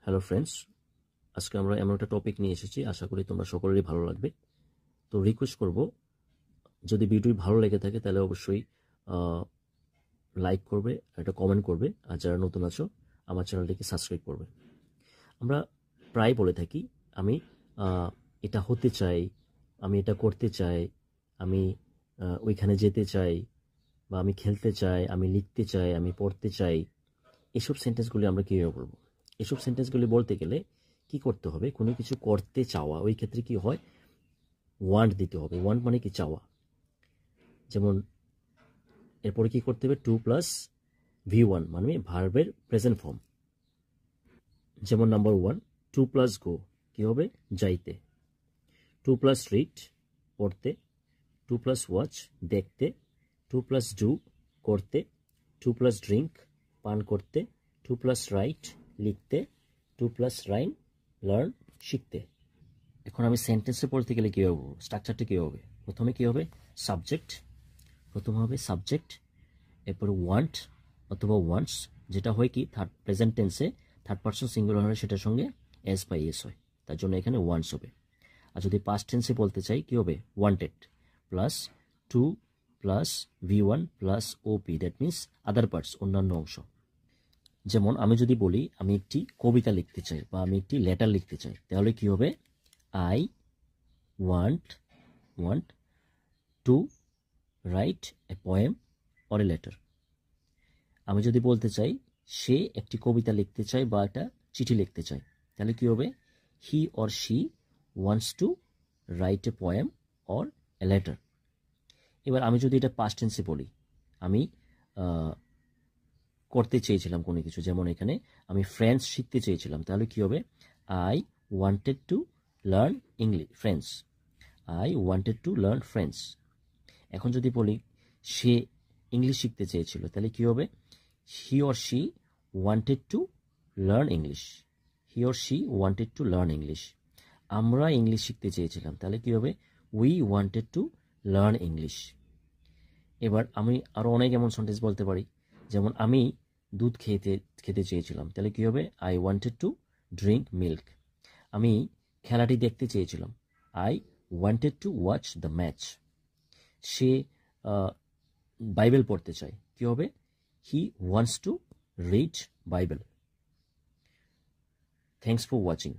Hello friends, আজকে আমরা এমন একটা টপিক নিয়ে এসেছি, আশা করি তোমরা সকলেরই ভালো লাগবে। তো রিকোয়েস্ট করব, যদি ভিডিওটি ভালো লেগে থাকে তাহলে অবশ্যই লাইক করবে, একটা কমেন্ট করবে, আর যারা নতুন আছো আমার চ্যানেলটিকে সাবস্ক্রাইব করবে। আমরা প্রায় বলে থাকি আমি এটা হতে চাই, আমি এটা করতে চাই, আমি ওইখানে যেতে চাই, বা আমি খেলতে চাই, আমি লিখতে চাই, আমি পড়তে চাই। এসব সেন্টেন্সগুলি আমরা কীভাবে বলবো? এসব সেন্টেন্সগুলি বলতে গেলে কি করতে হবে? কোনো কিছু করতে চাওয়া, ওই ক্ষেত্রে কি হয়, ওয়ান্ট দিতে হবে। ওয়ান্ট মানে কি? চাওয়া। যেমন এরপরে কি করতে হবে? টু প্লাস V1 মানে ভার্বের প্রেজেন্ট ফর্ম। যেমন নাম্বার 1, টু প্লাস গো কি হবে? যাইতে। টু প্লাস রিড পড়তে। টু প্লাস ওয়াচ দেখতে। টু প্লাস ডু করতে। টু প্লাস ড্রিঙ্ক পান করতে। টু প্লাস রাইট লিখতে। টু প্লাস রাইম লার্ন শিখতে। এখন আমি সেন্টেন্সে পড়তে গেলে কী হবে? স্ট্রাকচারটা কী হবে? প্রথমে কী হবে? সাবজেক্ট। প্রথমে হবে সাবজেক্ট, এরপরে ওয়ান্ট অথবা ওয়ান্টস, যেটা হয় কি প্রেজেন্ট টেন্সে থার্ড পারসন সিঙ্গুলার হলে সেটার সঙ্গে এস বা এস হয়, তার জন্য এখানে ওয়ান্টস হবে। আর যদি পাস্ট টেন্সে বলতে চাই কি হবে? Wanted plus two plus V1 plus OP, that means other parts, অন্যান্য অংশ। যেমন আমি যদি বলি আমি একটি কবিতা লিখতে চাই বা আমি একটি লেটার লিখতে চাই, তাহলে কি হবে? I want to write a poem or a letter. আমি যদি বলতে চাই সে একটি কবিতা লিখতে চায় বা একটা চিঠি লিখতে চায়, তাহলে কি হবে? He or she wants to write a poem or a letter. এবার আমি যদি এটা পাস্ট টেন্সে বলি, আমি করতে চেয়েছিলাম কোনো কিছু, যেমন এখানে আমি ফ্রেঞ্চ শিখতে চেয়েছিলাম, তাহলে কি হবে? I wanted to learn French. I wanted to learn French. এখন যদি বলি সে ইংলিশ শিখতে চেয়েছিল, তাহলে কি হবে? He or she wanted to learn English. He or she wanted to learn English. আমরা ইংলিশ শিখতে চেয়েছিলাম, তাহলে কি হবে? We wanted to learn English. এবার আমি আরও অনেক এমন সেন্টেন্স বলতে পারি, যেমন আমি দুধ খেতে চেয়েছিলাম, তাহলে কি হবে? I wanted to drink milk. আমি খেলাটি দেখতে চেয়েছিলাম, I wanted to watch the match. Say Bible পড়তে চায়, কি হবে? He wants to read Bible. Thanks for watching.